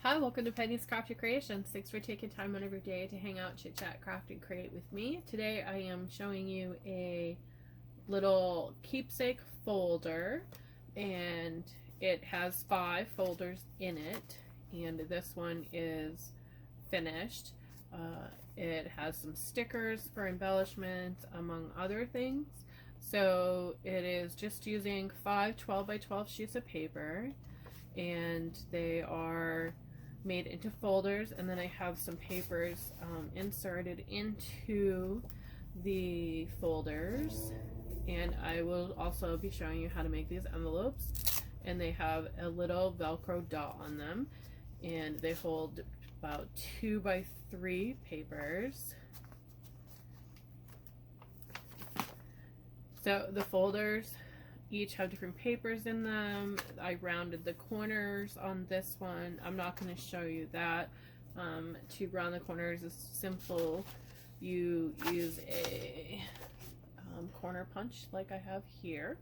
Hi, welcome to Penny's Crafty Creations. Thanks for taking time out of your day to hang out, chit chat, craft, and create with me. Today I am showing you a little keepsake folder, and it has 5 folders in it, and this one is finished. It has some stickers for embellishment, among other things. So it is just using 5 12 by 12 sheets of paper, and they are made into folders, and then I have some papers inserted into the folders, and I will also be showing you how to make these envelopes. And they have a little Velcro dot on them, and they hold about 2 by 3 papers. So the folders each have different papers in them. I rounded the corners on this one. I'm not going to show you that. To round the corners is simple. You use a corner punch like I have here.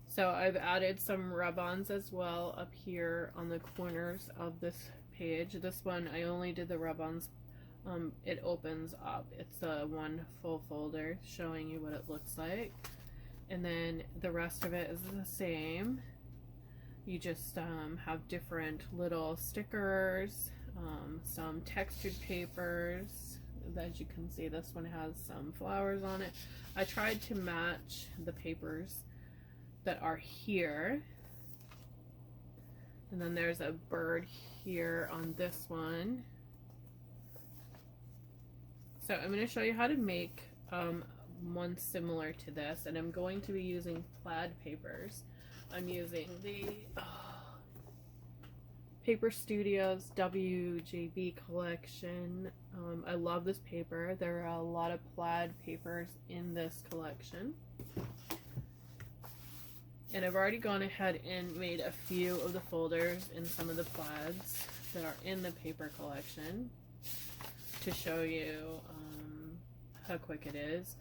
So I've added some rub-ons as well up here on the corners of this page. This one I only did the rub-ons. It opens up. It's one full folder showing you what it looks like, and then the rest of it is the same. You just have different little stickers, some textured papers. As you can see, this one has some flowers on it. I tried to match the papers that are here, and then there's a bird here on this one. So I'm going to show you how to make one similar to this, and I'm going to be using plaid papers. I'm using the Paper Studios WJB collection. I love this paper. There are a lot of plaid papers in this collection. And I've already gone ahead and made a few of the folders in some of the plaids that are in the paper collection to show you how quick it is.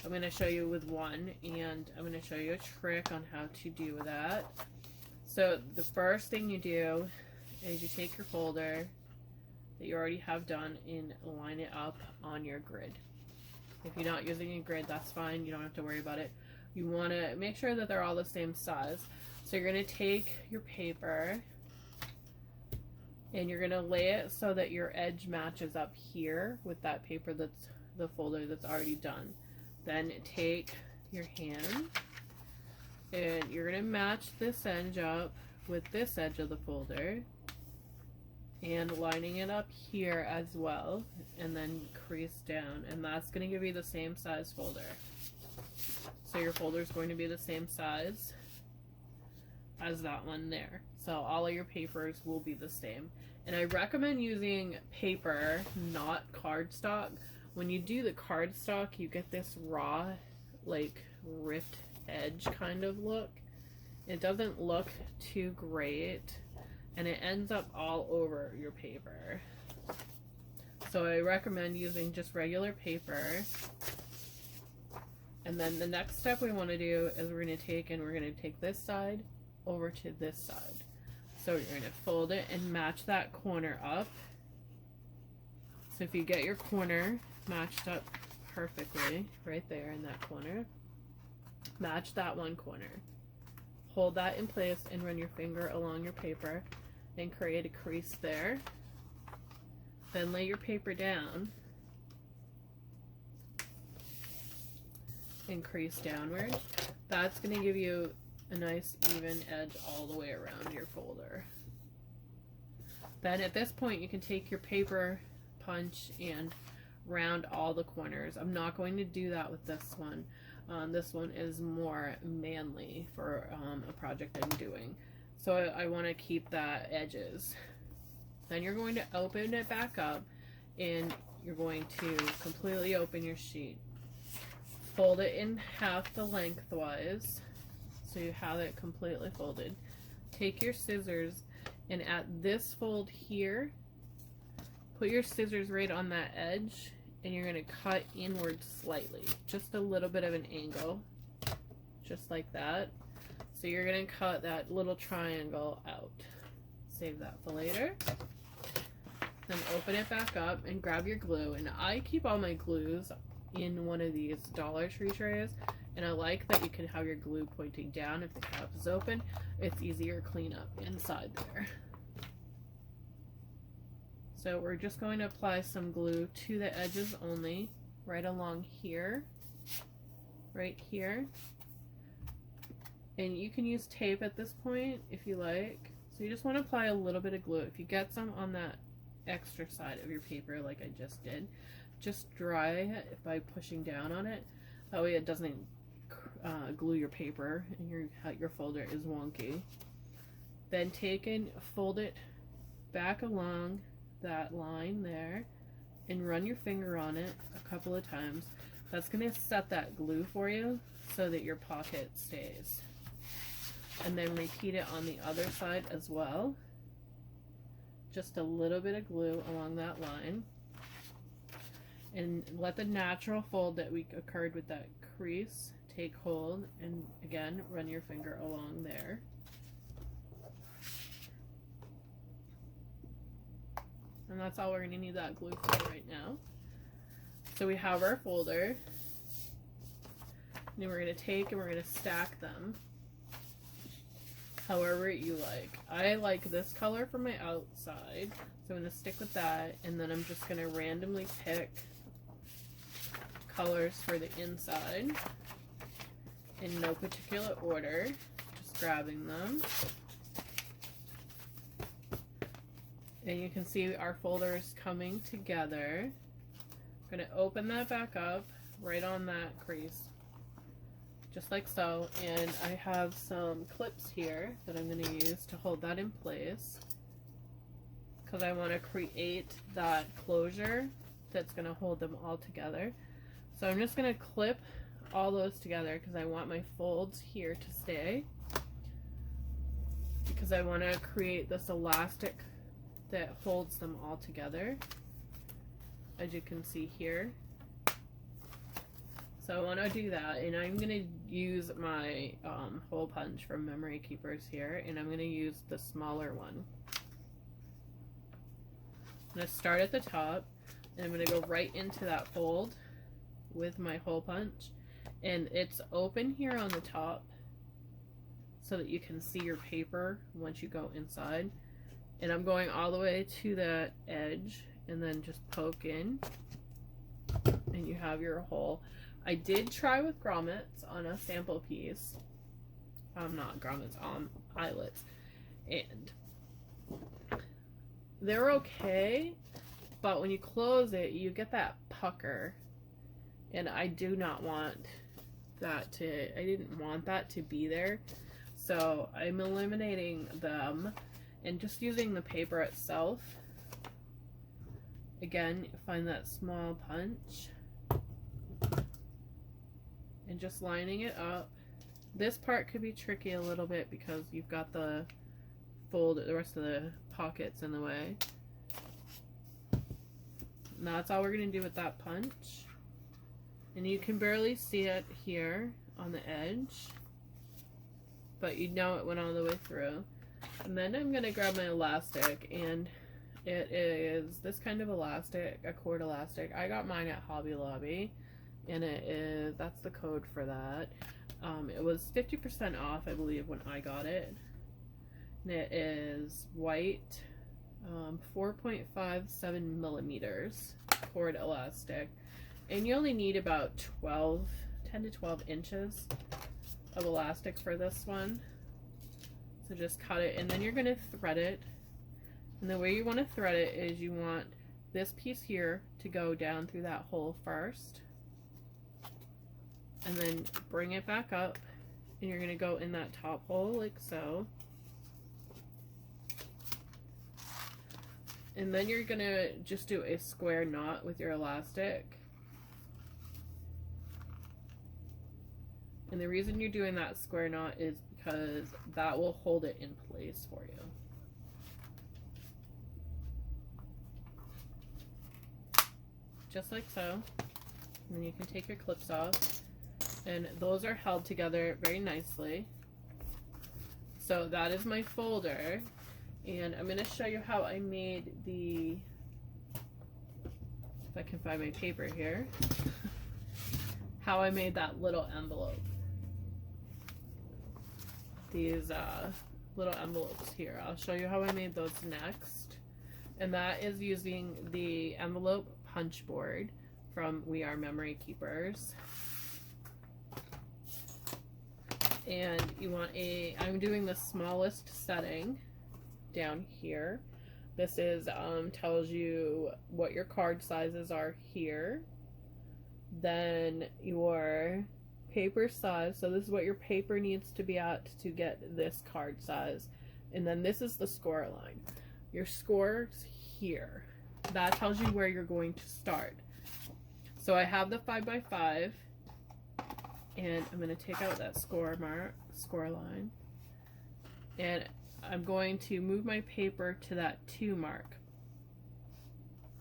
I'm going to show you with one, and I'm going to show you a trick on how to do that. So the first thing you do is you take your folder that you already have done and line it up on your grid. If you're not using a grid, that's fine. You don't have to worry about it. You want to make sure that they're all the same size. So you're going to take your paper and you're going to lay it so that your edge matches up here with that paper that's the folder that's already done. Then take your hand and you're going to match this edge up with this edge of the folder and lining it up here as well, and then crease down, and that's going to give you the same size folder. So your folder is going to be the same size as that one there. So all of your papers will be the same. And I recommend using paper, not cardstock. When you do the cardstock, you get this raw, like ripped edge kind of look. It doesn't look too great, and it ends up all over your paper. So I recommend using just regular paper. And then the next step we want to do is we're going to take this side over to this side. So you're going to fold it and match that corner up. So if you get your corner matched up perfectly right there in that corner, match that one corner. Hold that in place and run your finger along your paper and create a crease there. Then lay your paper down and crease downward. That's going to give you a nice even edge all the way around your folder. Then at this point you can take your paper punch and round all the corners. I'm not going to do that with this one. This one is more manly for a project I'm doing. So I want to keep that edges. Then you're going to open it back up, and you're going to completely open your sheet. Fold it in half the lengthwise, so you have it completely folded. Take your scissors, and at this fold here, put your scissors right on that edge, and you're going to cut inward slightly, just a little bit of an angle, just like that. So you're going to cut that little triangle out. Save that for later. Then open it back up and grab your glue. And I keep all my glues in one of these Dollar Tree trays. And I like that you can have your glue pointing down if the cap is open. It's easier to clean up inside there. So we're just going to apply some glue to the edges only, right along here, right here. And you can use tape at this point if you like. So you just want to apply a little bit of glue. If you get some on that extra side of your paper like I just did, just dry it by pushing down on it. That way it doesn't glue your paper and your folder is wonky. Then take and fold it back along that line there and run your finger on it a couple of times. That's going to set that glue for you so that your pocket stays. And then repeat it on the other side as well. Just a little bit of glue along that line. And let the natural fold that occurred with that crease take hold, and again run your finger along there. And that's all we're going to need that glue for right now. So we have our folder. Then we're going to take and we're going to stack them however you like. I like this color for my outside, so I'm going to stick with that, and then I'm just going to randomly pick colors for the inside in no particular order, just grabbing them. And you can see our folder is coming together. I'm going to open that back up right on that crease, just like so. And I have some clips here that I'm going to use to hold that in place, because I want to create that closure that's going to hold them all together. So I'm just going to clip all those together because I want my folds here to stay, because I want to create this elastic that holds them all together, as you can see here. So I want to do that, and I'm going to use my hole punch from Memory Keepers here, and I'm going to use the smaller one. I'm going to start at the top, and I'm going to go right into that fold with my hole punch, and it's open here on the top so that you can see your paper once you go inside. And I'm going all the way to that edge and then just poke in, and you have your hole. I did try with grommets on a sample piece. Not grommets, eyelets. And they're okay, but when you close it, you get that pucker. And I do not want that to, I didn't want that to be there. So I'm eliminating them and just using the paper itself. Again, find that small punch and just lining it up. This part could be tricky a little bit because you've got the rest of the pockets in the way. And that's all we're gonna do with that punch. And you can barely see it here on the edge, but you know it went all the way through. And then I'm gonna grab my elastic, and it is this kind of elastic, a cord elastic. I got mine at Hobby Lobby, and that's the code for that. It was 50% off, I believe, when I got it. And it is white, 4.57 millimeters cord elastic. And you only need about 10 to 12 inches of elastic for this one. So just cut it, and then you're going to thread it. And the way you want to thread it is you want this piece here to go down through that hole first, and then bring it back up, and you're going to go in that top hole like so. And then you're going to just do a square knot with your elastic. And the reason you're doing that square knot is because that will hold it in place for you. Just like so. And then you can take your clips off. And those are held together very nicely. So that is my folder. And I'm going to show you how I made the, if I can find my paper here, how I made that little envelope. These little envelopes here. I'll show you how I made those next. And that is using the envelope punch board from We Are Memory Keepers. And you want I'm doing the smallest setting down here. This is tells you what your card sizes are here. Then your paper size, so this is what your paper needs to be at to get this card size. And then this is the score line. Your score's here. That tells you where you're going to start. So I have the 5x5, and I'm going to take out that score line, and I'm going to move my paper to that 2 mark.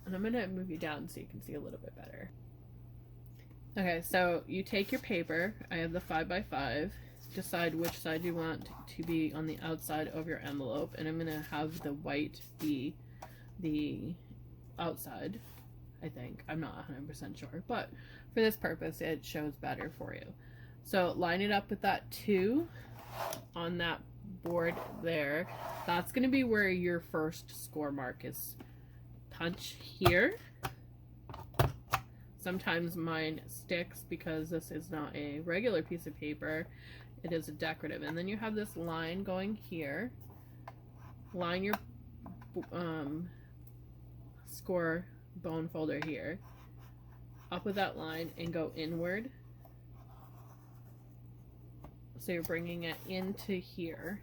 And I'm going to move you down so you can see a little bit better. Okay, so you take your paper, I have the 5x5, decide which side you want to be on the outside of your envelope, and I'm going to have the white be the outside, I think. I'm not 100% sure, but for this purpose it shows better for you. So line it up with that 2 on that board there. That's going to be where your first score mark is. Punch here. Sometimes mine sticks because this is not a regular piece of paper, it is a decorative. And then you have this line going here. Line your score bone folder here up with that line and go inward. So you're bringing it into here.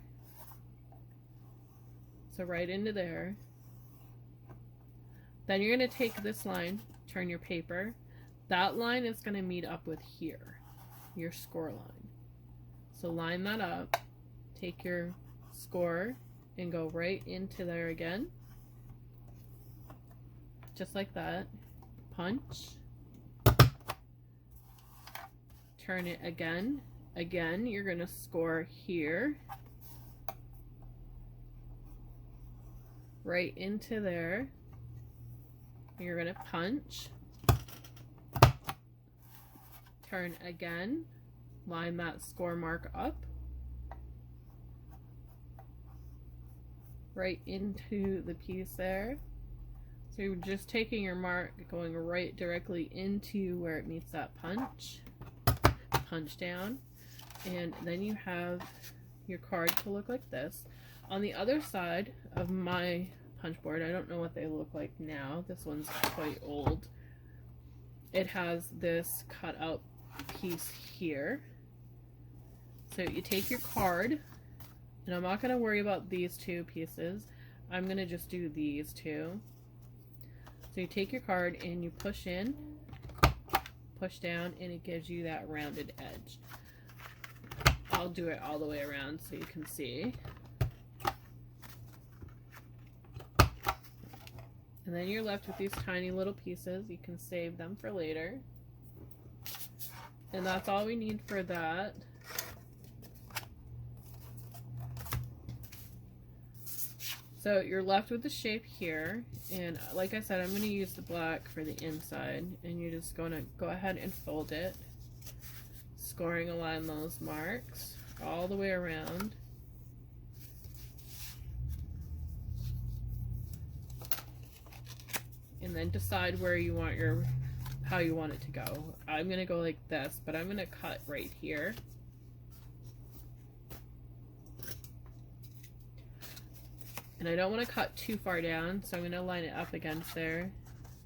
So right into there. Then you're going to take this line, turn your paper. That line is going to meet up with here, your score line. So line that up, take your score and go right into there again. Just like that. Punch. Turn it again. Again, you're going to score here. Right into there. You're going to punch. Turn again. Line that score mark up. Right into the piece there. So you're just taking your mark, going right directly into where it meets that punch. Punch down. And then you have your card to look like this. On the other side of my punch board, I don't know what they look like now. This one's quite old. It has this cut out piece here. So you take your card, and I'm not going to worry about these 2 pieces. I'm going to just do these 2. So you take your card and you push in, push down, and it gives you that rounded edge. I'll do it all the way around so you can see. And then you're left with these tiny little pieces. You can save them for later. And that's all we need for that. So you're left with the shape here, and like I said, I'm going to use the black for the inside, and you're just going to go ahead and fold it, scoring along those marks all the way around. And then decide where you want how you want it to go. I'm going to go like this, but I'm going to cut right here. And I don't want to cut too far down, so I'm going to line it up against there.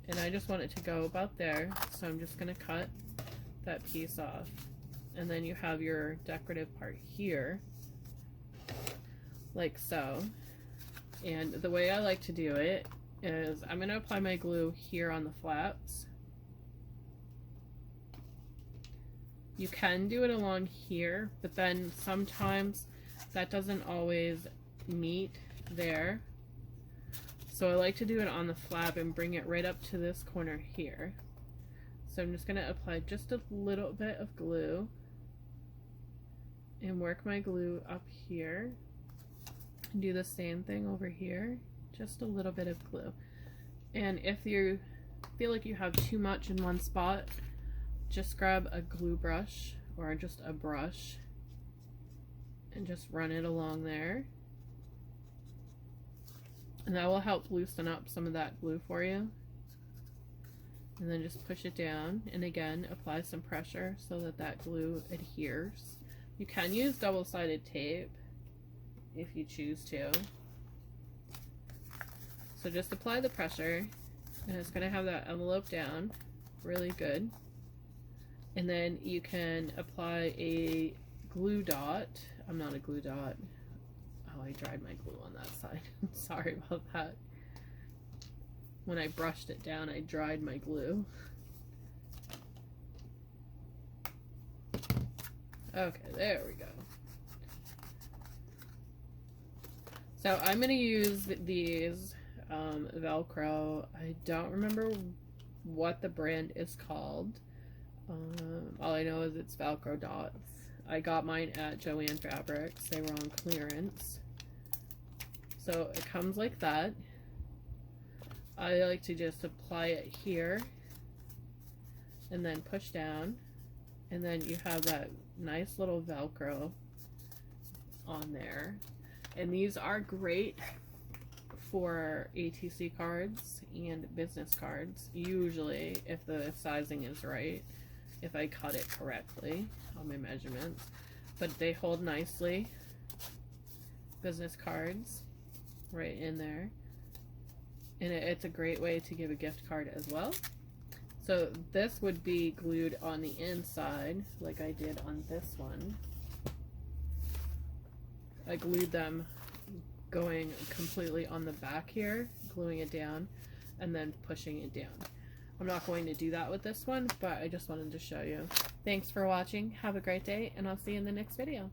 And I just want it to go about there, so I'm just going to cut that piece off. And then you have your decorative part here, like so. And the way I like to do it is I'm going to apply my glue here on the flaps. You can do it along here, but then sometimes that doesn't always meet there. So I like to do it on the flap and bring it right up to this corner here. So I'm just going to apply just a little bit of glue and work my glue up here. do the same thing over here, just a little bit of glue. And if you feel like you have too much in one spot, just grab a glue brush or just a brush and just run it along there. And that will help loosen up some of that glue for you. And then just push it down, and again apply some pressure so that that glue adheres. You can use double-sided tape if you choose to. So just apply the pressure, and it's going to have that envelope down really good. And then you can apply a glue dot. I'm not a glue dot. Oh, I dried my glue on that side. Sorry about that. When I brushed it down, I dried my glue. Okay, there we go. So I'm going to use these Velcro. I don't remember what the brand is called. All I know is it's Velcro Dots. I got mine at Joann Fabrics. They were on clearance. So it comes like that. I like to just apply it here and then push down, and then you have that nice little Velcro on there. And these are great for ATC cards and business cards, usually if the sizing is right, if I cut it correctly on my measurements. But they hold nicely. Business cards right in there. And it's a great way to give a gift card as well. So this would be glued on the inside, like I did on this one. I glued them going completely on the back here, gluing it down, and then pushing it down. I'm not going to do that with this one, but I just wanted to show you. Thanks for watching. Have a great day, and I'll see you in the next video.